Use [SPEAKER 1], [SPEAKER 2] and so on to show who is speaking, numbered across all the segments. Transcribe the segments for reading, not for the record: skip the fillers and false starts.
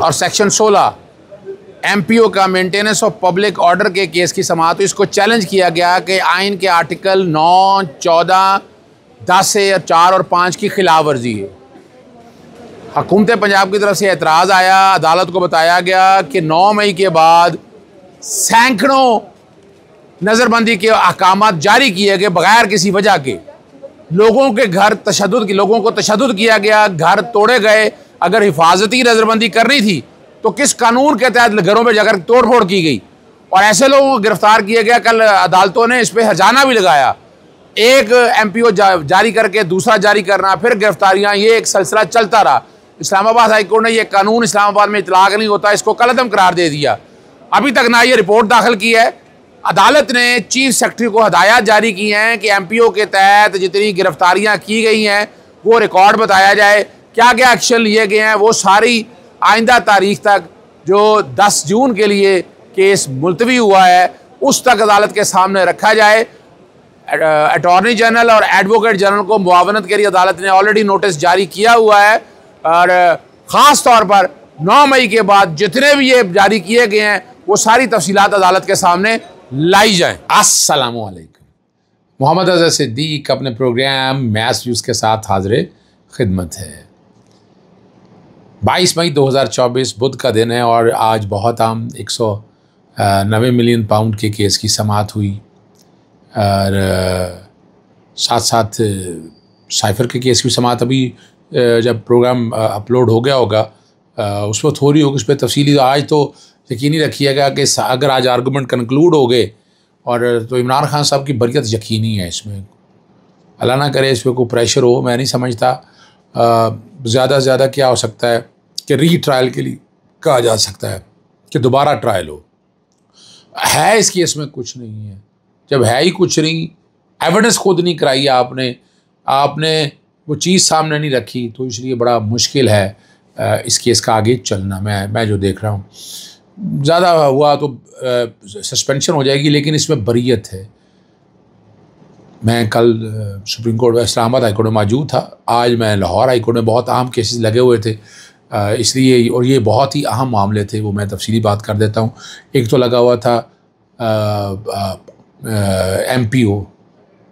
[SPEAKER 1] और section 16 MPO का maintenance of public order के केस की समाअत हुई। इसको चैलेंज किया गया कि आइन के आर्टिकल 9, 14, 10 और 4 और 5 की खिलाफ वर्जी है। हुकूमत पंजाब की तरफ से एतराज़ आया। अदालत को बताया गया कि 9 मई के बाद सैकड़ों नज़रबंदी के अहकामात जारी किए गए बगैर किसी वजह के। लोगों के घर लोगों को तशद्दुद किया गया, घर तोड़े गए। अगर हिफाजती नज़रबंदी करनी थी तो किस कानून के तहत घरों में जाकर तोड़ फोड़ की गई और ऐसे लोगों को गिरफ्तार किया गया। कल अदालतों ने इस पर हर्जाना भी लगाया। एक MPO जारी करके दूसरा जारी करना, फिर गिरफ्तारियाँ, ये एक सिलसिला चलता रहा। इस्लामाबाद हाई कोर्ट ने यह कानून इस्लामाबाद में इतलाक नहीं होता, इसको कलअदम करार दे दिया। अभी तक ना ये रिपोर्ट दाखिल की है। अदालत ने चीफ सेक्रेटरी को हदायत जारी की हैं कि MPO के तहत जितनी गिरफ्तारियां की गई हैं वो रिकॉर्ड बताया जाए, क्या क्या एक्शन लिए गए हैं, वो सारी आइंदा तारीख तक, जो 10 जून के लिए केस मुलतवी हुआ है, उस तक अदालत के सामने रखा जाए। अटॉर्नी जनरल और एडवोकेट जनरल को मुआवनत के लिए अदालत ने ऑलरेडी नोटिस जारी किया हुआ है और ख़ास तौर पर 9 मई के बाद जितने भी ये जारी किए गए हैं वो सारी तफसीलात अदालत के सामने लाई जाए। अस्सलामु अलैकुम। मोहम्मद अज़हर सिद्दीक अपने प्रोग्राम मैस व्यूज़ के साथ हाज़िर खिदमत है। 22 मई 2024 बुध का दिन है और आज बहुत आम 190 मिलियन पाउंड के केस की समाअत हुई और साथ साथ साइफर के केस की समाअत अभी जब प्रोग्राम अपलोड हो गया होगा उस वक्त हो रही होगी। उस पर तफसीली आज तो यकीनी रखिएगा कि अगर आज आर्गूमेंट कंक्लूड हो गए और तो इमरान खान साहब की बरियत यकीनी है। इसमें अल्लाह ना करे इस पर कोई प्रेशर हो, मैं नहीं समझता। ज़्यादा से ज़्यादा क्या हो सकता है कि री ट्रायल के लिए कहा जा सकता है कि दोबारा ट्रायल हो। है इस केस में कुछ नहीं है। जब है ही कुछ नहीं, एविडेंस खुद नहीं कराई आपने वो चीज़ सामने नहीं रखी, तो इसलिए बड़ा मुश्किल है इस केस का आगे चलना। मैं जो देख रहा हूँ ज़्यादा हुआ तो सस्पेंशन हो जाएगी, लेकिन इसमें बरियत है। मैं कल supreme court Islamabad high court में मौजूद था। आज मैं लाहौर हाई कोर्ट में, बहुत अहम केसेस लगे हुए थे इसलिए, और ये बहुत ही अहम मामले थे, वो मैं तफसीली बात कर देता हूँ। एक तो लगा हुआ था MPO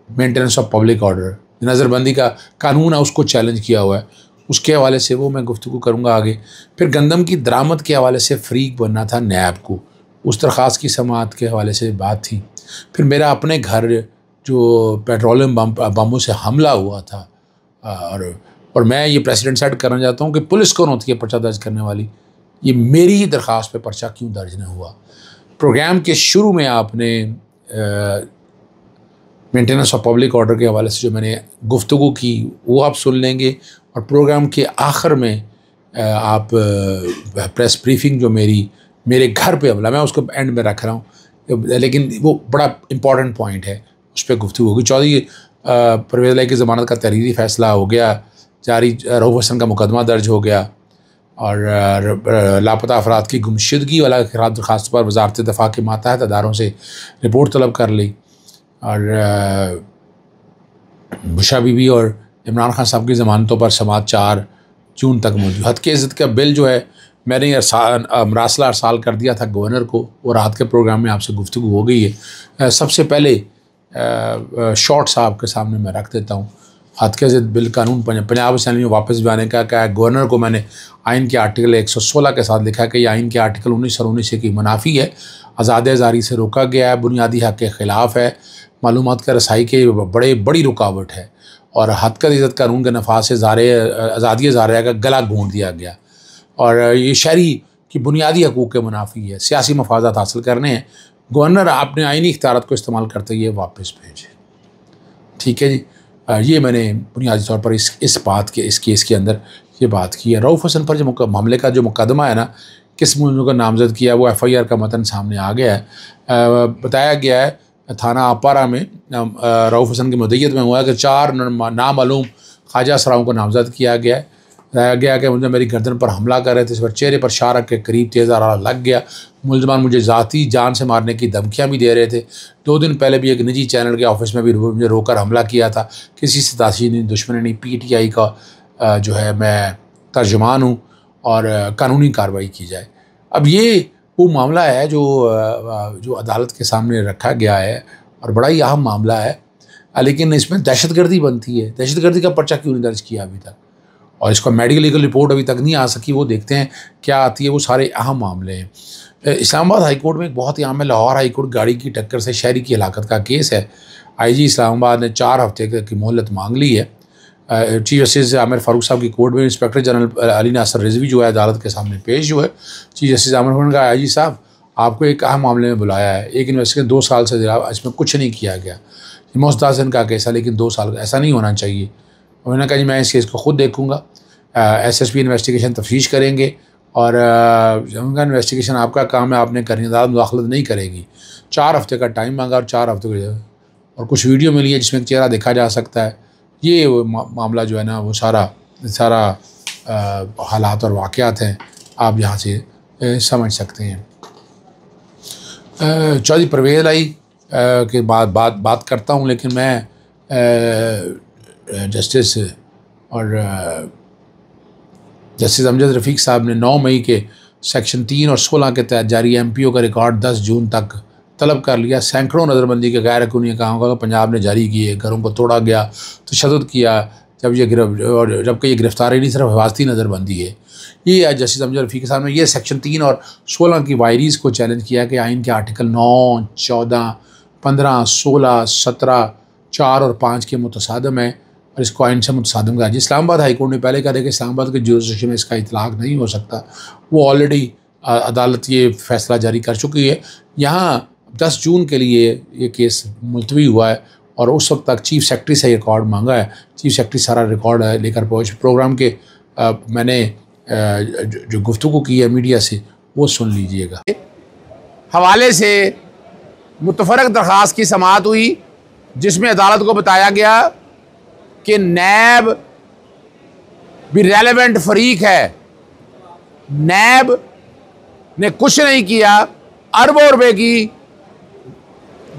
[SPEAKER 1] maintenance of public order, नज़रबंदी का कानून है, उसको चैलेंज किया हुआ है, उसके हवाले से वो मैं गुफ्तगू करूँगा आगे। फिर गंदम की दरामद के हवाले से फ़रीक बनना था नैब को, उस दरख्वास्त की समाअत के हवाले से बात थी। फिर मेरा अपने घर जो पेट्रोलियम बमों से हमला हुआ था और मैं ये प्रेसिडेंट सेट करना चाहता हूँ कि पुलिस कौन होती है पर्चा दर्ज करने वाली। ये मेरी ही दरख्वास्त पे पर्चा क्यों दर्ज नहीं हुआ। प्रोग्राम के शुरू में आपने मेंटेनेंस ऑफ पब्लिक ऑर्डर के हवाले से जो मैंने गुफ्तगू की वो आप सुन लेंगे, और प्रोग्राम के आखिर में आप प्रेस ब्रीफिंग जो मेरे घर पे हमला, मैं उसको एंड में रख रहा हूँ, लेकिन वो बड़ा इम्पॉर्टेंट पॉइंट है, उस पर गुफ्तगू होगी। चौधरी परवेज़ इलाही की ज़मानत का तहरीरी फ़ैसला हो गया जारी, रऊफ़ हसन का मुकदमा दर्ज हो गया और लापता अफराद की गुमशुदगी वाला दरख्वास्त पर वज़ारत दफ़ा के मातहत अदारों से रिपोर्ट तलब कर ली। और बुशरा बीबी और इमरान खान साहब की ज़मानतों पर समाअत 4 जून तक मौजूद। हद के इज़्ज़त का बिल जो है मैंने मरासला अरसाल कर दिया था गवर्नर को, और रात के प्रोग्राम में आपसे गुफ्तगू हो गई है। सबसे पहले शॉर्ट साहब के सामने मैं रख देता हूँ। हद के इज़्ज़त बिल कानून पंजाब असम्बली में वापस भी आने का क्या, गवर्नर को मैंने आइन के आर्टिकल 116 के साथ लिखा कि यह आइन के आर्टिकल 19 और 19 की मुनाफी है, आज़ाद ज़ारी से रोका गया है, बुनियादी हक़ के ख़िलाफ़ है, मालूमात का रसाई के बड़ी रुकावट है, और हद का इज़्ज़त कानून के नफाज से आज़ादी ज़ारिया का गला घोंट दिया गया, और ये शहरी की बुनियादी हकूक़ के मुनाफी है, सियासी मफादात हासिल करने हैं। गवर्नर आपने आइनी इख्तियारात को इस्तेमाल करते हुए वापस भेजे। ठीक है जी, ये मैंने बुनियादी तौर पर इस केस के अंदर ये बात की है। रऊफ़ हसन पर जो मामले का जो मुकदमा है ना, किस मुल्ज़िम को नामज़द किया, वो FIR का मतन सामने आ गया है। बताया गया है थाना आपारा में रऊफ़ हसन की मुद्दत में हुआ है कि 4 नामालूम ख्वाजा असराओं को नामज़द किया गया है। बताया गया कि मुझे मेरी गर्दन पर हमला कर रहे थे, इस पर चेहरे पर शारक के करीब तेज़ आरा लग गया। मुलजमान मुझे ज़ाती जान से मारने की धमकियाँ भी दे रहे थे। 2 दिन पहले भी एक निजी चैनल के ऑफिस में भी मुझे रोकर हमला किया था। किसी से ताशी नहीं, दुश्मनी नहीं। PTI का जो है मैं तर्जुमान हूँ और कानूनी कार्रवाई की जाए। अब ये वो मामला है जो अदालत के सामने रखा गया है और बड़ा ही अहम मामला है, लेकिन इसमें दहशतगर्दी बनती है। दहशतगर्दी का पर्चा क्यों नहीं दर्ज किया अभी तक, और इसका मेडिकल लीगल रिपोर्ट अभी तक नहीं आ सकी, वो देखते हैं क्या आती है। वो सारे अहम मामले हैं। इस्लामाबाद हाई कोर्ट में एक बहुत ही अहम है, लाहौर हाई कोर्ट गाड़ी की टक्कर से शहरी की हलाकत का केस है। IG इस्लामाबाद ने 4 हफ्ते की मोहलत मांग ली है। चीफ जस्टिस आमिर फारूक साहब की कोर्ट में इंस्पेक्टर जनरल अली नासर रिजवी जो है अदालत के सामने पेश हुए। चीफ जस्टिस आमिर फारूक ने कहा, IG साहब आपको एक अहम मामले में बुलाया है, एक इन्वेस्टिगेशन 2 साल से इसमें कुछ नहीं किया गया। मुस्तहसन का केस है लेकिन 2 साल का, ऐसा नहीं होना चाहिए। उन्होंने कहा जी मैं इस केस को खुद देखूँगा, SSP इन्वेस्टिगेशन तफ्तीश करेंगे और उनका इन्वेस्टिगेशन आपका काम है, आपने करनी, अदालत मुदाखलत नहीं करेगी। 4 हफ्ते का टाइम मांगा और 4 हफ्ते और कुछ वीडियो मिली है जिसमें चेहरा देखा जा सकता है। ये मामला जो है ना वो सारा हालात और वाक़यात हैं, आप यहाँ से समझ सकते हैं। चौधरी परवेज़ लाई के बाद बात करता हूँ, लेकिन मैं जस्टिस अमजद रफ़ीक साहब ने 9 मई के सेक्शन 3 और 16 के तहत जारी MPO का रिकॉर्ड 10 जून तक तलब कर लिया। सैकड़ों नज़रबंदी के गैर कानूनी कामों का पंजाब ने जारी किए, घरों को तोड़ा गया, तशद्दुद किया, जबकि ये गिरफ्तारी नहीं सिर्फ हिफाजती नज़रबंदी है। ये जस्टिस अमजद रफ़ीक साहब ने ये सेक्शन 3 और 16 की वायरीज़ को चैलेंज किया कि आइन के आर्टिकल 9, 14, 15, 16, 17, 4 और 5 के मुतसादम है और इसको आइन से मुतसादम कहा। इस्लामाबाद हाई कोर्ट ने पहले कहा था कि इस्लामाबाद के जुरिस्डिक्शन में इसका इतलाक़ नहीं हो सकता। वो ऑलरेडी अदालत ये फ़ैसला जारी कर चुकी है। यहाँ 10 जून के लिए ये केस मुलतवी हुआ है और उस वक्त तक चीफ सेक्रेटरी से रिकॉर्ड मांगा है। चीफ सेक्रेटरी सारा रिकॉर्ड लेकर पहुँच प्रोग्राम के मैंने जो गुफ्तगू की है मीडिया से वो सुन लीजिएगा।
[SPEAKER 2] हवाले से मुतफरक दरख्वास्त की समाअत हुई जिसमें अदालत को बताया गया कि नैब भी रेलेवेंट फरीक है, नैब ने कुछ नहीं किया, अरबों रुपए की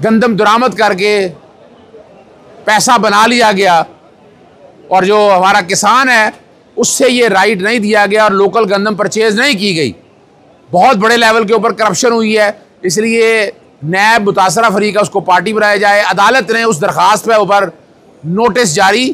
[SPEAKER 2] गंदम दरामद करके पैसा बना लिया गया और जो हमारा किसान है उससे ये राइट नहीं दिया गया और लोकल गंदम परचेज नहीं की गई। बहुत बड़े लेवल के ऊपर करप्शन हुई है, इसलिए नैब मुतासरा फरीक है उसको पार्टी बनाया जाए। अदालत ने उस दरख्वास्त पे ऊपर नोटिस जारी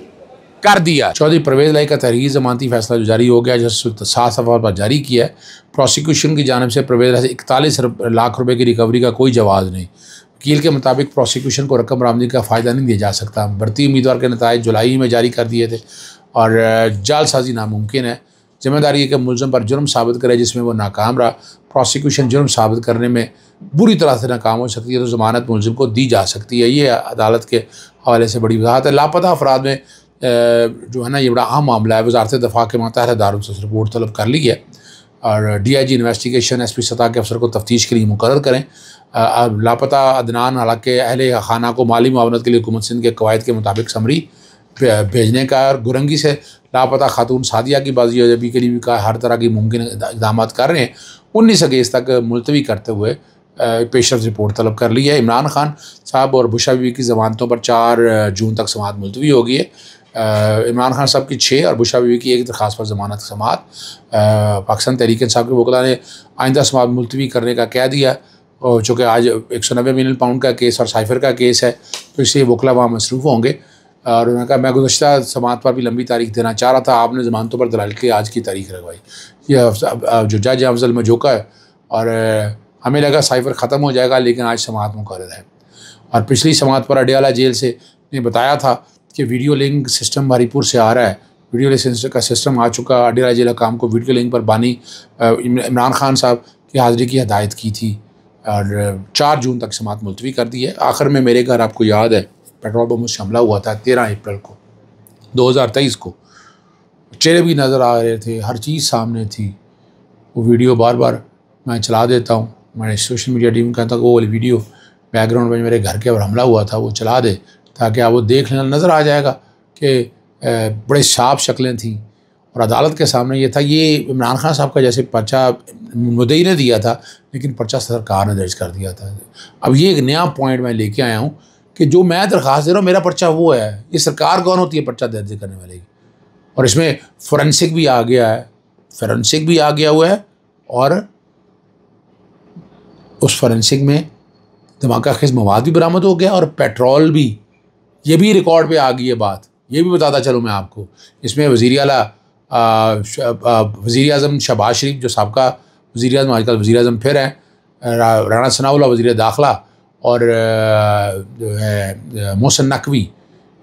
[SPEAKER 2] कर दिया।
[SPEAKER 1] चौधरी परवेज़ लाई का तहरीर ज़मानती फैसला जो जारी हो गया, जो 7 सफ़ा पर जारी किया है। प्रोसिक्यूशन की जानिब से परवेज़ लाई से 41 लाख रुपए की रिकवरी का कोई जवाज़ नहीं। वकील के मुताबिक प्रोसिक्यूशन को रकम बरामदी का फ़ायदा नहीं दिया जा सकता। भर्ती उम्मीदवार के नताइज जुलाई में जारी कर दिए थे और जालसाजी नामुमकिन है। जिम्मेदारी है कि मुलज़म पर जुर्म साबित करे जिसमें वो नाकाम रहा। प्रोसिक्यूशन जुर्म साबित करने में बुरी तरह से नाकाम हो सकती है तो ज़मानत मुलज़िम को दी जा सकती है। ये अदालत के हवाले से बड़ी वजाहत है। लापता अफराद में जो है ना ये बड़ा अहम मामला है। वज़ारत दफ़ा के मातहत इदारों से रिपोर्ट तलब कर ली है और DIG इन्वेस्टिगेशन SP सतह के अफसर को तफ्तीश के लिए मुकर्रर करें। लापता अदनान हालांकि अहले खाना को माली मुआवनत के लिए हुकूमत सिंध के कवायद के मुताबिक समरी भेजने का और गुरंगी से लापता खातून सादिया की बाज़ियाबी के लिए भी का हर तरह की मुमकिन इक़दाम कर रहे हैं। 19 अगस्त तक मुलतवी करते हुए पेशरफ रिपोर्ट तलब कर ली है। इमरान खान साहब और बुशा बीवी की ज़मानतों पर 4 जून तक समाअत मुलतवी होगी है। इमरान खान साहब की 6 और बुशा बीवी की 1 दरख्वास्त पर ज़मानत समाअत। पाकिस्तान तहरीक इंसाफ के वकला ने आइंदा समाअत मुलतवी करने का कह दिया और चूँकि आज 190 मिलियन पाउंड का केस और साइफर का केस है तो इसलिए वकला वहाँ मसरूफ़ होंगे। और उन्होंने कहा मैं गुज़श्ता समाअत पर भी लंबी तारीख देना चाह रहा था, आपने ज़मानतों पर दलाल के आज की तारीख रखवाई। ये जो जज अफजल मजोका है और हमें लगा साइफर ख़त्म हो जाएगा लेकिन आज समाअत मुकर्रर है। और पिछली समाअत पर अडियाला जेल से ने बताया था कि वीडियो लिंक सिस्टम हरीपुर से आ रहा है। वीडियो लिंक का सिस्टम आ चुका। अडियाला जेल काम को वीडियो लिंक पर बानी इमरान खान साहब की हाज़िरी की हदायत की थी और 4 जून तक समाअत मुलतवी कर दी है। आखिर में मेरे घर आपको याद है पेट्रोल पंप से हमला हुआ था 13 अप्रैल को 2023 को। चेहरे भी नज़र आ रहे थे, हर चीज़ सामने थी। वो वीडियो बार बार मैं चला देता हूँ, मैं सोशल मीडिया टीम कहता हूँ कि वो वाली वीडियो बैकग्राउंड में मेरे घर के ऊपर हमला हुआ था वो चला दे ताकि आप वो देख लेना। नज़र आ जाएगा कि बड़े साफ शक्लें थी और अदालत के सामने ये था। ये इमरान खान साहब का जैसे पर्चा मुद्दई ने दिया था लेकिन पर्चा सरकार ने दर्ज कर दिया था। अब ये एक नया पॉइंट मैं लेके आया हूँ कि जो मैं दरख्वास्त दे रहा हूँ मेरा पर्चा वो है, ये सरकार कौन होती है पर्चा दर्ज करने वाली। और इसमें फोरेंसिक भी आ गया है, फोरेंसिक भी आ गया हुआ है और उस फोरेंसिक में धमाका खेज मवाद भी बरामद हो गया और पेट्रोल भी, ये भी रिकॉर्ड पे आ गई है बात। ये भी बताता चलूँ मैं आपको, इसमें वज़ीर आला वज़ीर आज़म शहबाज शरीफ जो साबका वज़ीर आज़म आजकल वज़ीर आज़म फिर हैं, राना सनाउल्लाह वज़ीर दाखिला और जो है मोहसिन नकवी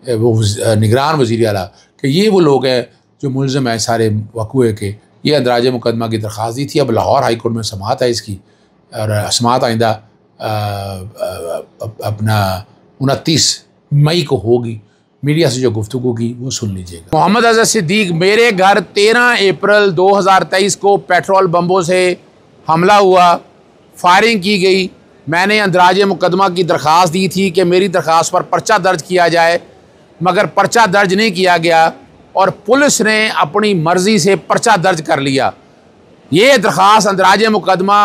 [SPEAKER 1] वो निगरान वज़ीर आला कि ये वो लोग हैं जो मुलज़म हैं सारे वक़ूए के। ये अंदराज मुकदमा की दरख्वास्त दी थी। अब लाहौर हाई कोर्ट में समाअत है इसकी और समाअत आइंदा अपना 29 मई को होगी। मीडिया से जो गुफ्तगू की वो सुन लीजिएगा।
[SPEAKER 2] मोहम्मद अज़हर सिद्दीक, मेरे घर 13 अप्रैल 2023 को पेट्रोल बम्बों से हमला हुआ, फायरिंग की गई। मैंने अंदराज मुकदमा की दरख्वास्त दी थी कि मेरी दरख्वास्त पर पर्चा दर्ज किया जाए, मगर पर्चा दर्ज नहीं किया गया और पुलिस ने अपनी मर्ज़ी से पर्चा दर्ज कर लिया। ये दरख्वास्त अंदराज मुकदमा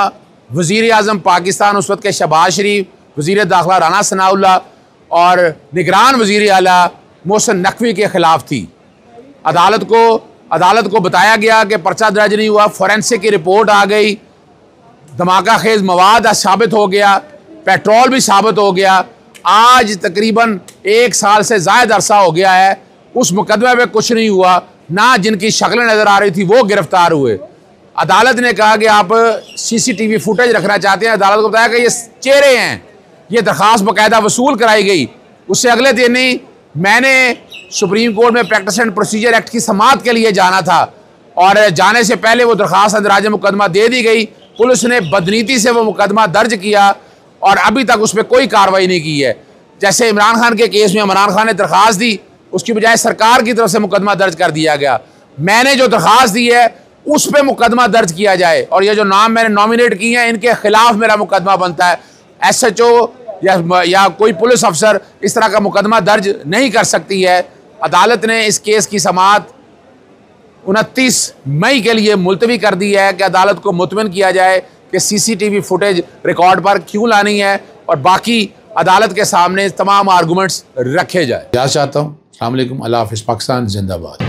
[SPEAKER 2] वज़ीर आज़म पाकिस्तान उस वक्त के शहबाज शरीफ, वज़ीर दाखिला राना सनाउल्लाह और निगरान वज़ीर आला मोहसिन नकवी के ख़िलाफ़ थी। अदालत को बताया गया कि पर्चा दर्ज नहीं हुआ। फोरेंसिक की रिपोर्ट आ गई, धमाका खेज मवाद साबित हो गया, पेट्रोल भी साबित हो गया। आज तकरीबन 1 साल से ज़ायद अरसा हो गया है, उस मुकदमे में कुछ नहीं हुआ, ना जिनकी शक्लें नज़र आ रही थी वो गिरफ्तार हुए। अदालत ने कहा कि आप CCTV फुटेज रखना चाहते हैं। अदालत को बताया कि ये चेहरे हैं। ये दरख्वास्त बाकायदा वसूल कराई गई। उससे अगले दिन ही मैंने सुप्रीम कोर्ट में प्रैक्टिस एंड प्रोसीजर एक्ट की समाअत के लिए जाना था और जाने से पहले वो दरख्वास्त अंदराज मुकदमा दे दी गई। पुलिस ने बदनीति से वो मुकदमा दर्ज किया और अभी तक उस पर कोई कार्रवाई नहीं की है। जैसे इमरान खान के केस में इमरान खान ने दरख्वास्त दी, उसकी बजाय सरकार की तरफ से मुकदमा दर्ज कर दिया गया। मैंने जो दरख्वास्त दी है उस पर मुकदमा दर्ज किया जाए और ये जो नाम मैंने नॉमिनेट किए हैं इनके खिलाफ मेरा मुकदमा बनता है। SHO या कोई पुलिस अफसर इस तरह का मुकदमा दर्ज नहीं कर सकती है। अदालत ने इस केस की समाअत 29 मई के लिए मुलतवी कर दी है कि अदालत को मुतमिन किया जाए कि CCTV फुटेज रिकॉर्ड पर क्यों लानी है और बाकी अदालत के सामने तमाम आर्गूमेंट्स रखे जाए।
[SPEAKER 1] क्या चाहता हूँ। अस्सलाम वालेकुम, अल्लाह हाफ़िज़, पाकिस्तान जिंदाबाद।